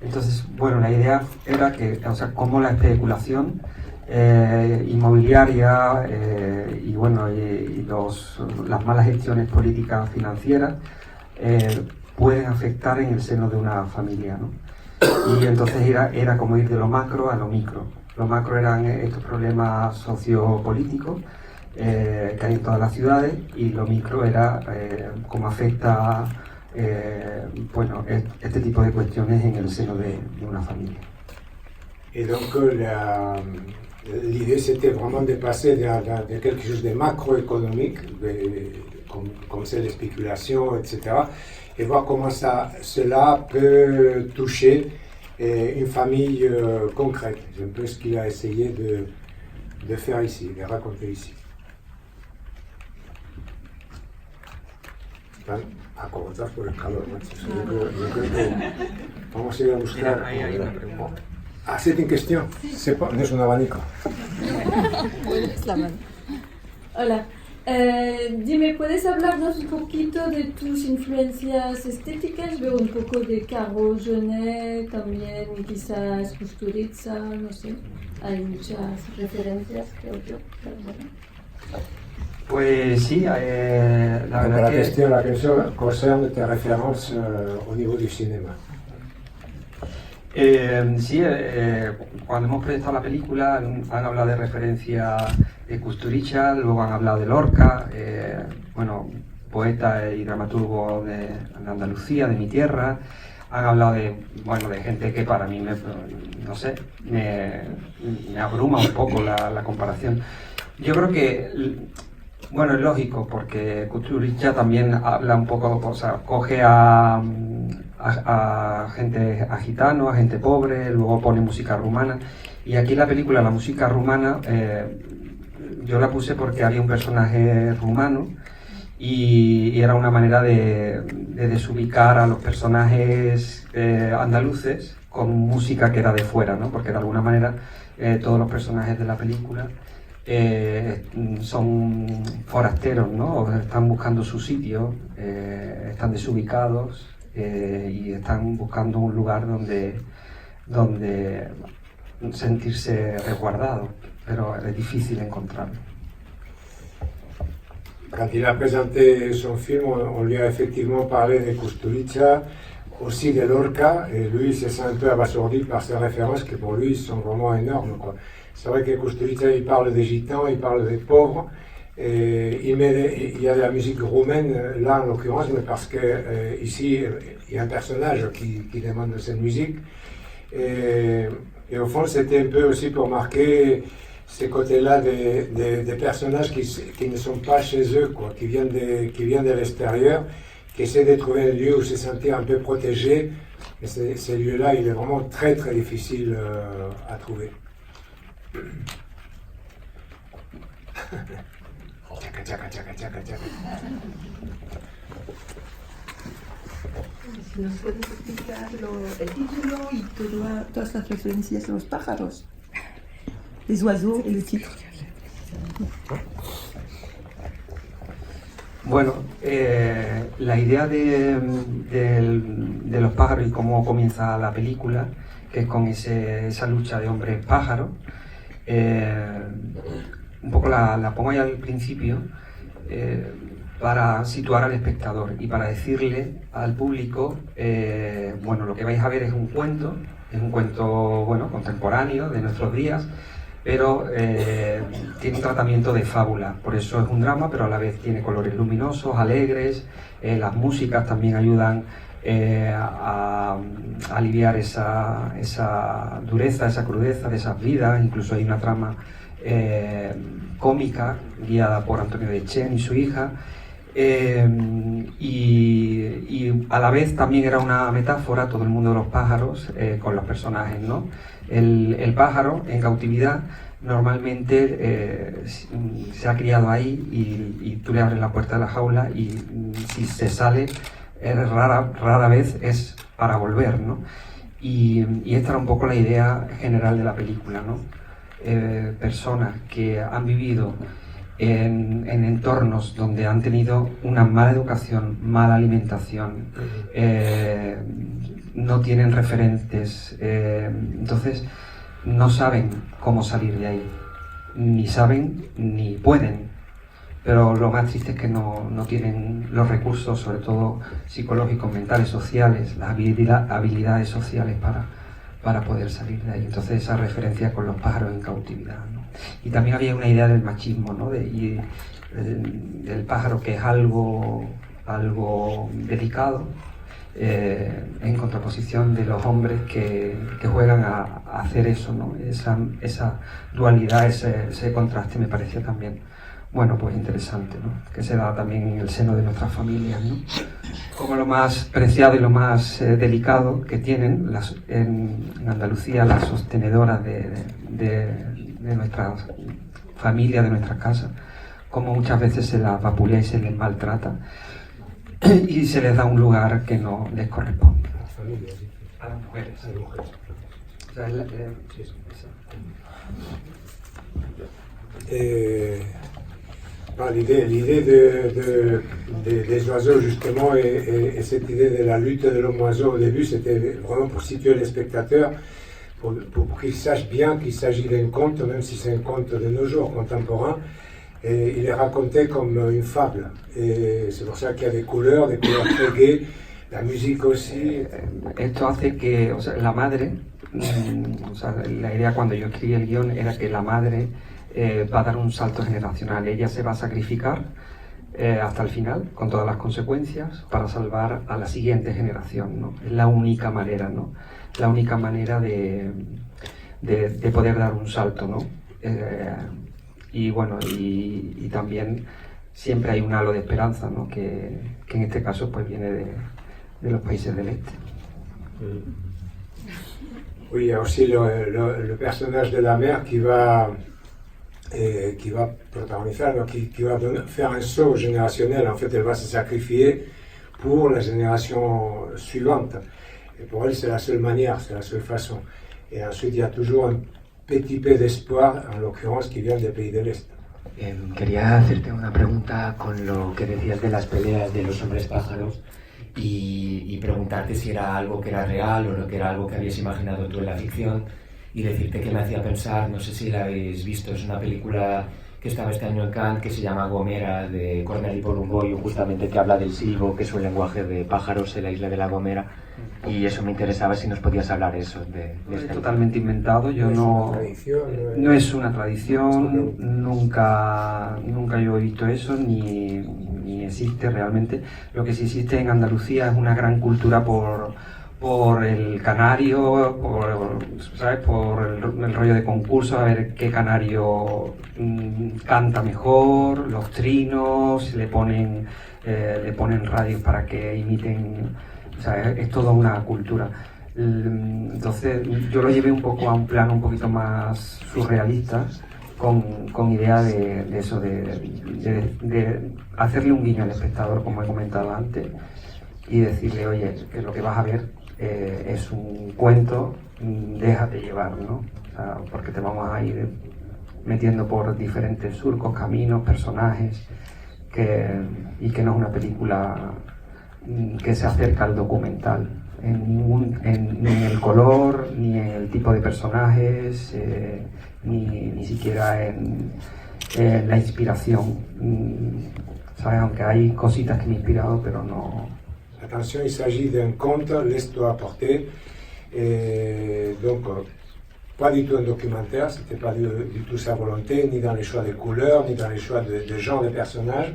Entonces, bueno, la idea era que, o sea, cómo la especulación inmobiliaria y bueno, las malas gestiones políticas financieras pueden afectar en el seno de una familia, ¿no? Y entonces era como ir de lo macro a lo micro. Lo macro eran estos problemas sociopolíticos que hay en todas las ciudades, y lo micro era cómo afecta bueno, este tipo de cuestiones en el seno de una familia. Et donc l'idée c'était vraiment de passer de quelque chose de macroéconomique, comme c'est les spéculations, etc., et voir comment cela peut toucher une famille concrète. C'est un peu ce qu'il a essayé de faire ici, de raconter ici. A comenzar por el calor, macho. Yo creo que vamos a ir a buscar. Ah, c'est une question. No es un abanico. Hola. Dime, ¿puedes hablarnos un poquito de tus influencias estéticas? Veo un poco de Caro Genet, también quizás Kusturica, no sé. Hay muchas referencias, creo yo. Pero bueno. Pues sí, la verdad que... La question concerne tes références au niveau du cinéma. Sí, cuando hemos proyectado la película han hablado de referencia de Kusturica, luego han hablado de Lorca, bueno, poeta y dramaturgo de Andalucía, de mi tierra. Han hablado de gente que para mí no sé, me abruma un poco la comparación. Yo creo que, bueno, es lógico, porque Kusturica también habla un poco, o sea, coge a gente, a gitanos, a gente pobre, luego pone música rumana. Y aquí en la película la música rumana yo la puse porque había un personaje rumano y era una manera de desubicar a los personajes andaluces con música que era de fuera, ¿no? Porque de alguna manera todos los personajes de la película son forasteros, ¿no? Están buscando su sitio, están desubicados y están buscando un lugar donde sentirse resguardado, pero es difícil encontrarlo. Quand il a présenté son film, on lui a effectivement parlé de Kusturica, aussi de Lorca, et lui il se sent un peu abasourdi par ces références qui pour lui sont vraiment énormes, quoi. C'est vrai que Kusturica il parle des gitans, il parle des pauvres, et il y a de la musique roumaine là en l'occurrence, mais parce que ici il y a un personnage qui demande de cette musique, et au fond c'était un peu aussi pour marquer ces côtés-là des personnages qui ne sont pas chez eux, quoi, qui viennent de l'extérieur, qui essaient de trouver un lieu où se sentir un peu protégés. Et ce lieu-là, il est vraiment très très difficile à trouver. Tchaca, tchaca, tchaca, tchaca, tchaca. Si nos puedes explicar el título y todas las referencias a los pájaros, les oiseaux et le titre. Bueno, la idea de los pájaros y cómo comienza la película, que es con esa lucha de hombres-pájaros, un poco la pongo ahí al principio para situar al espectador y para decirle al público, bueno, lo que vais a ver es un cuento, bueno, contemporáneo de nuestros días, pero tiene un tratamiento de fábula, por eso es un drama, pero a la vez tiene colores luminosos, alegres, las músicas también ayudan a aliviar esa dureza, esa crudeza de esas vidas. Incluso hay una trama cómica guiada por Antonio de Chen y su hija, y a la vez también era una metáfora, todo el mundo de los pájaros, con los personajes, ¿no? El pájaro en cautividad normalmente se ha criado ahí y tú le abres la puerta de la jaula y si se sale rara vez es para volver, ¿no? Y esta era un poco la idea general de la película, ¿no? Personas que han vivido en entornos donde han tenido una mala educación, mala alimentación, no tienen referentes, entonces no saben cómo salir de ahí, ni saben ni pueden, pero lo más triste es que no tienen los recursos, sobre todo psicológicos, mentales, sociales, las habilidades sociales para poder salir de ahí. Entonces esa referencia con los pájaros en cautividad, ¿no? Y también había una idea del machismo, ¿no? Del pájaro, que es algo delicado, en contraposición de los hombres que juegan a hacer eso, ¿no? Esa dualidad, ese contraste me parecía también, bueno, pues interesante, ¿no? Que se da también en el seno de nuestras familias, ¿no? Como lo más preciado y lo más delicado que tienen en Andalucía las sostenedoras de nuestras familias, de nuestras casas, como muchas veces se las vapulea y se les maltrata y se les da un lugar que no les corresponde. A las mujeres. A las mujeres. O sea, l'idée des oiseaux, justement, et cette idée de la lutte de l'homme oiseau au début, c'était vraiment pour situer les spectateurs, pour qu'ils sachent bien qu'il s'agit d'un conte, même si c'est un conte de nos jours, contemporain. Et il est raconté comme une fable. Et c'est pour ça qu'il y a des couleurs très gaies, la musique aussi. Esto hace que, o sea, la madre, o sea, la idea cuando yo escribí el guión era que la madre va a dar un salto generacional. Ella se va a sacrificar hasta el final, con todas las consecuencias, para salvar a la siguiente generación, ¿no? Es la única manera, ¿no? La única manera de poder dar un salto, ¿no? Y bueno, y también siempre hay un halo de esperanza, ¿no? Que en este caso pues viene de los países del este. Oui, il y a aussi le personnage de la mère qui va protagoniser, qui va faire un saut générationnel. En fait, elle va se sacrifier pour la génération suivante. Et pour elle, c'est la seule manière, c'est la seule façon. Et ensuite, il y a toujours un petit peu d'espoir, en l'occurrence, qui vient des pays de l'Est. Quería hacerte una pregunta con lo que decías de las peleas de los hombres pájaros y preguntarte si era algo que era real o que era algo que habías imaginado tú en la ficción, y decirte que me hacía pensar, no sé si la habéis visto, es una película que estaba este año en Cannes que se llama Gomera, de Corneli Porumboiu, justamente, que habla del silbo, que es un lenguaje de pájaros en la isla de la Gomera, y eso me interesaba si nos podías hablar eso de Es totalmente inventado, yo no es una tradición, nunca yo he visto eso, ni existe realmente. Lo que sí existe en Andalucía es una gran cultura por el canario, ¿sabes? Por el rollo de concurso, a ver qué canario canta mejor, los trinos, le ponen radios para que imiten, o sea, es toda una cultura. Entonces yo lo llevé un poco a un plano un poquito más surrealista, con idea de eso, de hacerle un guiño al espectador, como he comentado antes, y decirle, oye, que lo que vas a ver es un cuento, déjate llevar, ¿no? O sea, porque te vamos a ir metiendo por diferentes surcos, caminos, personajes, y que no es una película que se acerca al documental, ni en el color, ni en el tipo de personajes, ni siquiera en la inspiración, ¿sabes? Aunque hay cositas que me han inspirado, pero no. Attention, il s'agit d'un conte, laisse-toi porter, et donc pas du tout un documentaire, c'était pas du tout sa volonté, ni dans les choix des couleurs, ni dans les choix de genre des personnages.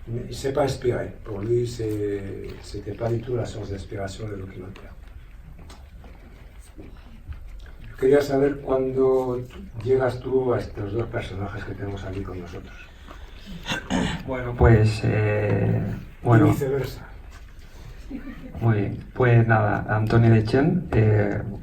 Il ne s'est pas inspiré. Pour lui, c'était pas du tout la source d'inspiration del documentaire. Yo quería saber cuándo llegas tú a estos dos personajes que tenemos aquí con nosotros. Bueno, pues Y viceversa. Muy bien, pues nada, Antonio Dechen,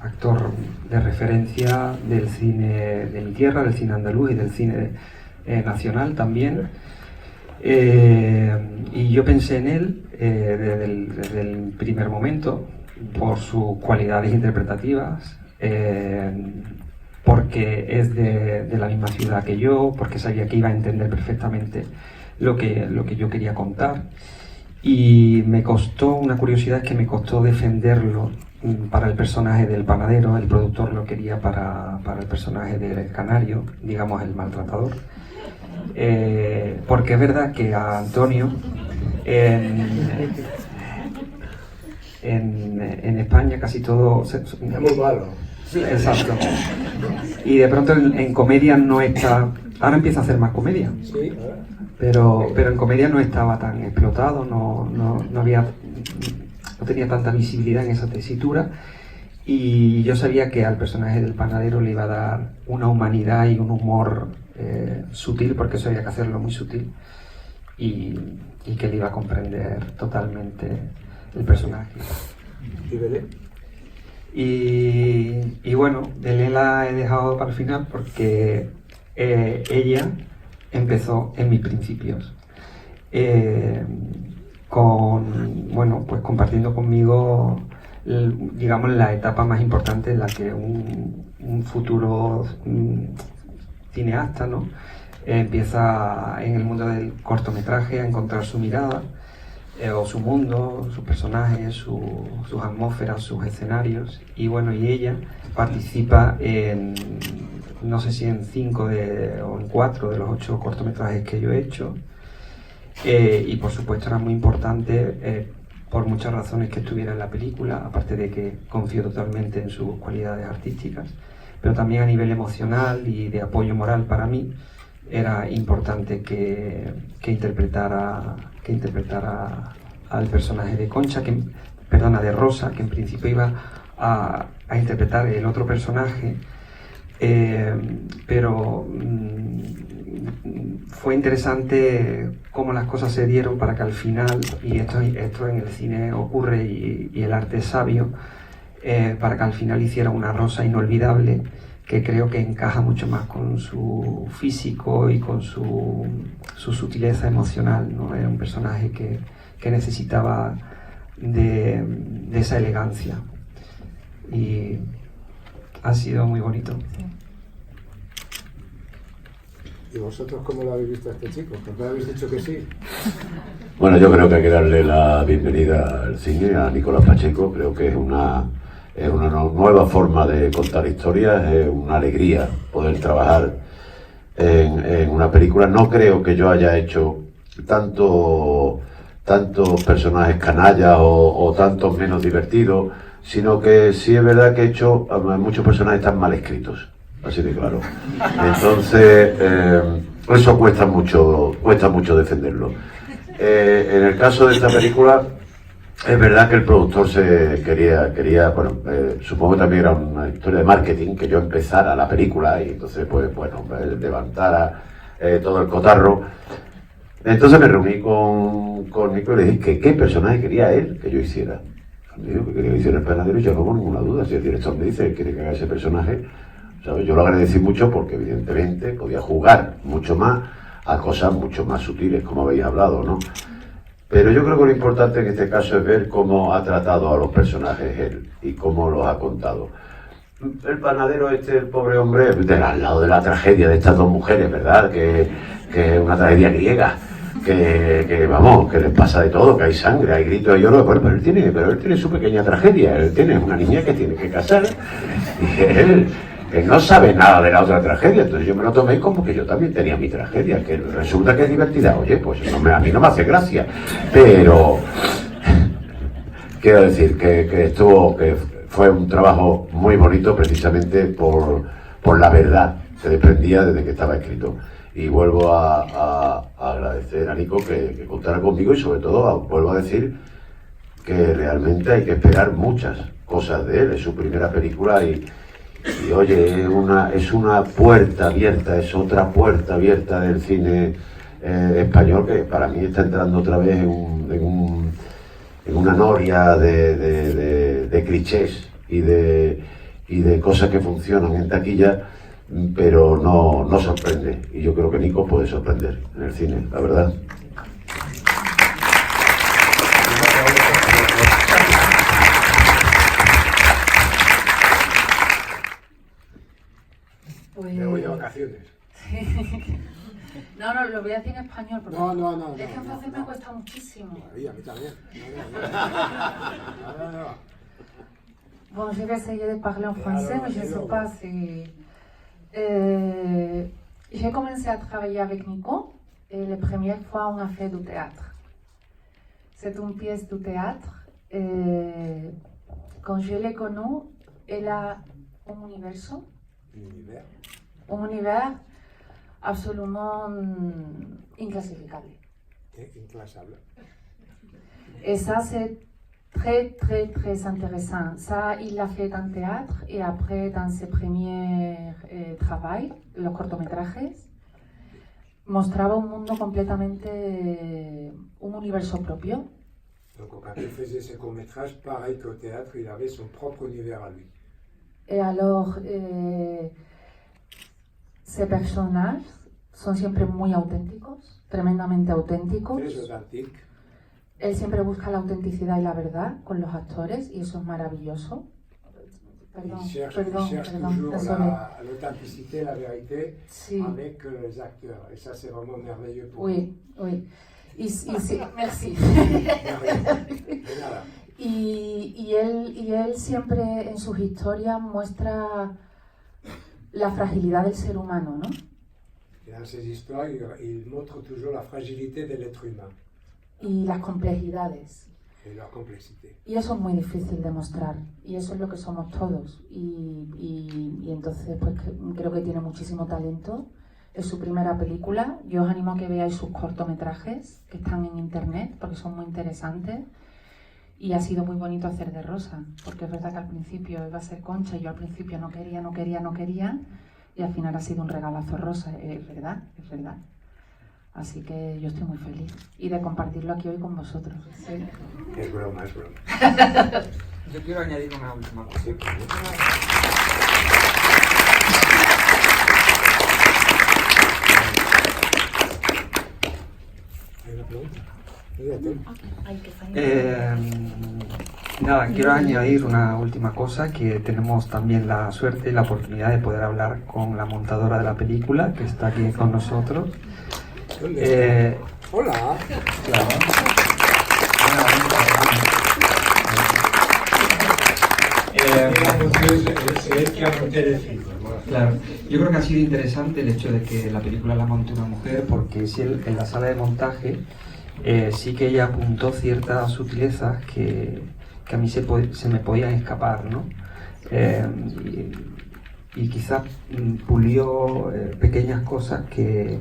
actor de referencia del cine de mi tierra, del cine andaluz y del cine nacional también. Y yo pensé en él desde el primer momento por sus cualidades interpretativas, porque es de la misma ciudad que yo, porque sabía que iba a entender perfectamente lo que yo quería contar. Y me costó, una curiosidad es que me costó defenderlo para el personaje del panadero, el productor lo quería para el personaje del canario, digamos el maltratador. Porque es verdad que a Antonio en España casi todo... Es muy malo. Exacto. Y de pronto en comedia no está... Ahora empieza a hacer más comedia. Sí, Pero en comedia no estaba tan explotado, no tenía tanta visibilidad en esa tesitura, y yo sabía que al personaje del panadero le iba a dar una humanidad y un humor sutil, porque eso había que hacerlo muy sutil, y que le iba a comprender totalmente el personaje. ¿Y Belén? Y bueno, Belén la he dejado para el final porque ella empezó en mis principios, pues compartiendo conmigo, digamos, la etapa más importante en la que un futuro cineasta, ¿no? Empieza en el mundo del cortometraje a encontrar su mirada, o su mundo, sus personajes, sus atmósferas, sus escenarios, y bueno, y ella participa en, no sé si en 5 o en 4 de los 8 cortometrajes que yo he hecho, y por supuesto era muy importante por muchas razones que estuviera en la película, aparte de que confío totalmente en sus cualidades artísticas, pero también a nivel emocional y de apoyo moral para mí era importante que interpretara al personaje de Concha, de Rosa, que en principio iba a interpretar el otro personaje, pero fue interesante cómo las cosas se dieron para que al final, y esto en el cine ocurre y el arte es sabio, para que al final hiciera una Rosa inolvidable, que creo que encaja mucho más con su físico y con su sutileza emocional, ¿no? Era un personaje que necesitaba de esa elegancia, y ha sido muy bonito. ¿Y vosotros cómo lo habéis visto a este chico? ¿Por qué habéis dicho que sí? Bueno, yo creo que hay que darle la bienvenida al cine a Nicolás Pacheco. Creo que es una nueva forma de contar historias, es una alegría poder trabajar en una película. No creo que yo haya hecho tantos personajes canallas o tantos menos divertidos, sino que sí es verdad que he hecho muchos personajes tan mal escritos, así de claro. Entonces, eso cuesta mucho defenderlo. En el caso de esta película, es verdad que el productor se quería supongo que también era una historia de marketing, que yo empezara la película y entonces levantara todo el cotarro. Entonces me reuní con Nico y le dije qué personaje quería él que yo hiciera. Me dijo que quería que hiciera el panadero y yo no tengo ninguna duda. Si el director me dice que quiere que haga ese personaje, ¿sabes? Yo lo agradecí mucho porque evidentemente podía jugar mucho más a cosas mucho más sutiles, como habéis hablado, ¿no? Pero yo creo que lo importante en este caso es ver cómo ha tratado a los personajes él y cómo los ha contado. El panadero el pobre hombre, al lado de la tragedia de estas dos mujeres, ¿verdad? Que es una tragedia griega, que les pasa de todo, que hay sangre, hay gritos y lloro, pero él tiene su pequeña tragedia, él tiene una niña que tiene que casar, y él no sabe nada de la otra tragedia, entonces yo me lo tomé como que yo también tenía mi tragedia, que resulta que es divertida. Oye, pues a mí no me hace gracia, pero quiero decir que fue un trabajo muy bonito precisamente por la verdad que desprendía desde que estaba escrito. Y vuelvo a agradecer a Nico que contara conmigo, y sobre todo vuelvo a decir que realmente hay que esperar muchas cosas de él. Es su primera película y oye, es una puerta abierta, es otra puerta abierta del cine español, que para mí está entrando otra vez en una noria de clichés y de cosas que funcionan en taquilla, pero no sorprende. Y yo creo que Nico puede sorprender en el cine, la verdad. Me voy de vacaciones. No, lo voy a decir en español porque No. es que en francés me cuesta muchísimo. A mí también. No. Bon, je vais essayer de parler en français, mais je ne sais pas si... j'ai commencé à travailler avec Nico et la première fois on a fait du théâtre. C'est une pièce de théâtre. Et quand je l'ai connue, elle a un univers absolument inclassificable. Inclassable. Et ça, c'est très, très, très intéressant. Ça, il l'a fait en théâtre et après, dans ses premiers travaux, los cortometrajes, mostraba un mundo completamente, un universo propio. Donc quand il faisait ses courts-métrages, pareil qu'au théâtre, il avait son propre univers à lui. Et alors, ces personnages son siempre muy auténticos, tremendamente auténticos. Très authentique. Él siempre busca la autenticidad y la verdad con los actores y eso es maravilloso. Perdón, Il cherche perdón, toujours désolé. l'authenticité, la vérité Sí. avec les acteurs. Et ça, c'est vraiment merveilleux pour Oui, oui. Y sí, merci. nous. De nada. Y él siempre en sus historias muestra la fragilidad del ser humano, ¿no? Et dans ses histoires, il montre toujours la fragilité de l'être humain Y las complejidades. et leur complexité. Y eso es muy difícil de mostrar. Y eso es lo que somos todos. Y entonces, pues creo que tiene muchísimo talento. Es su primera película. Yo os animo a que veáis sus cortometrajes que están en internet porque son muy interesantes. Y ha sido muy bonito hacer de Rosa, porque es verdad que al principio iba a ser Concha y yo al principio no quería. Y al final ha sido un regalazo Rosa, es verdad. Así que yo estoy muy feliz y de compartirlo aquí hoy con vosotros. Sí. Es broma, es broma. Yo quiero añadir una última cosa. Sí, ¿hay una pregunta? Nada, quiero añadir una última cosa, que tenemos también la suerte y la oportunidad de poder hablar con la montadora de la película, que está aquí con nosotros. ¿Dónde? Hola. Claro. C'est elle qui a monté le film. Claro, yo creo que ha sido interesante el hecho de que la película la monte una mujer, porque si en la sala de montaje sí que ella apuntó ciertas sutilezas que a mí se me podían escapar, ¿no? Y quizás pulió pequeñas cosas que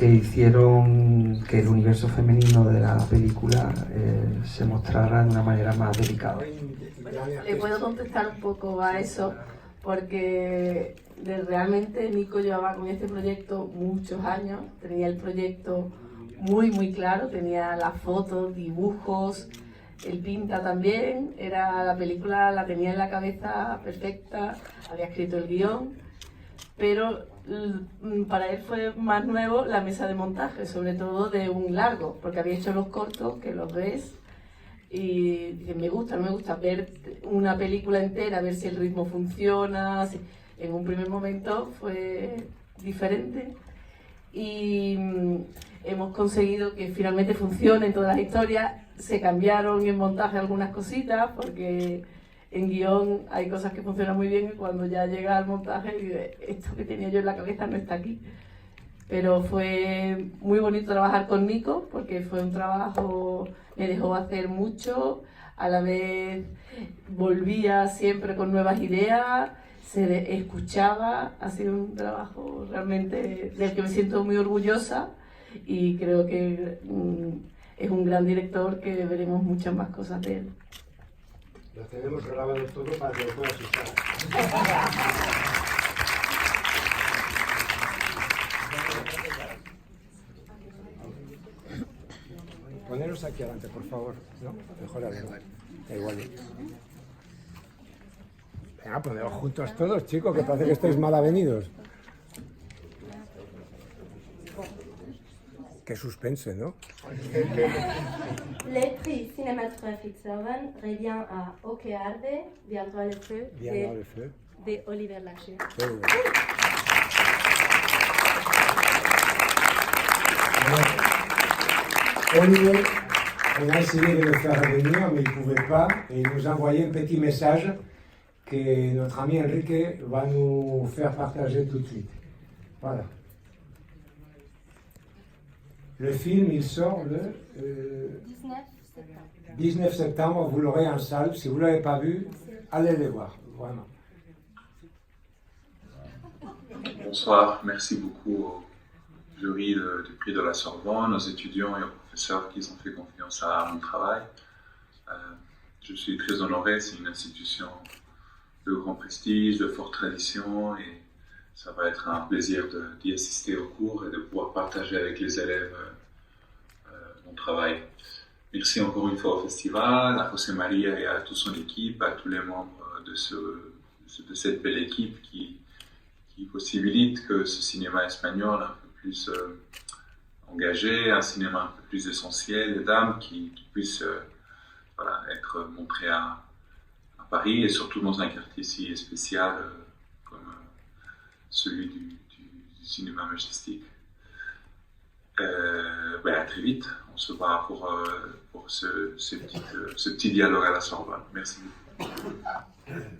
hicieron que el universo femenino de la película se mostrara de una manera más delicada. Le puedo contestar un poco a eso, porque realmente Nico llevaba con este proyecto muchos años, tenía el proyecto muy claro, tenía las fotos, dibujos, el pinta también, la película la tenía en la cabeza perfecta, había escrito el guión, pero para él fue más nuevo la mesa de montaje, sobre todo de un largo, porque había hecho los cortos, que los ves, y dije, me gusta ver una película entera, ver si el ritmo funciona. En un primer momento fue diferente y hemos conseguido que finalmente funcionen todas las historias. Se cambiaron en montaje algunas cositas porque en guión hay cosas que funcionan muy bien y cuando ya llega al montaje esto que tenía yo en la cabeza no está aquí. Pero fue muy bonito trabajar con Nico porque fue un trabajo, me dejó hacer mucho, a la vez volvía siempre con nuevas ideas, se escuchaba, ha sido un trabajo realmente del que me siento muy orgullosa y creo que es un gran director que veremos muchas más cosas de él. Lo tenemos grabado todo para que lo puedas usar. Poneros aquí adelante, por favor. ¿No? Mejor adelante. Da igual. Venga, poneros juntos todos, chicos, que parece que estáis mal avenidos. Qué suspense, ¿no? Le prix cinématographique Servan revient à Au que arde, Bientôt le feu, Bien, le feu. de Oliver Lache. Muy bien. Olivier, on a essayé de le faire revenir, mais il ne pouvait pas, et il nous a envoyé un petit message que notre ami Enrique va nous faire partager tout de suite. Voilà. Le film, il sort le 19 septembre. Vous l'aurez en salle. Si vous ne l'avez pas vu, allez le voir, vraiment. Bonsoir, merci beaucoup au jury du prix de la Sorbonne, aux étudiants et aux professeurs qui ont fait confiance à mon travail. Je suis très honoré, c'est une institution de grand prestige, de forte tradition, et ça va être un plaisir d'y assister au cours et de pouvoir partager avec les élèves mon travail. Merci encore une fois au festival, à José María et à toute son équipe, à tous les membres de cette belle équipe qui possibilite que ce cinéma espagnol un peu plus engagé, un cinéma un peu plus essentiel, d'âme, qui puisse être montré à Paris et surtout dans un quartier si spécial comme celui du cinéma majestique. À très vite, on se voit pour ce petit dialogue à la Sorbonne. Merci beaucoup. Merci.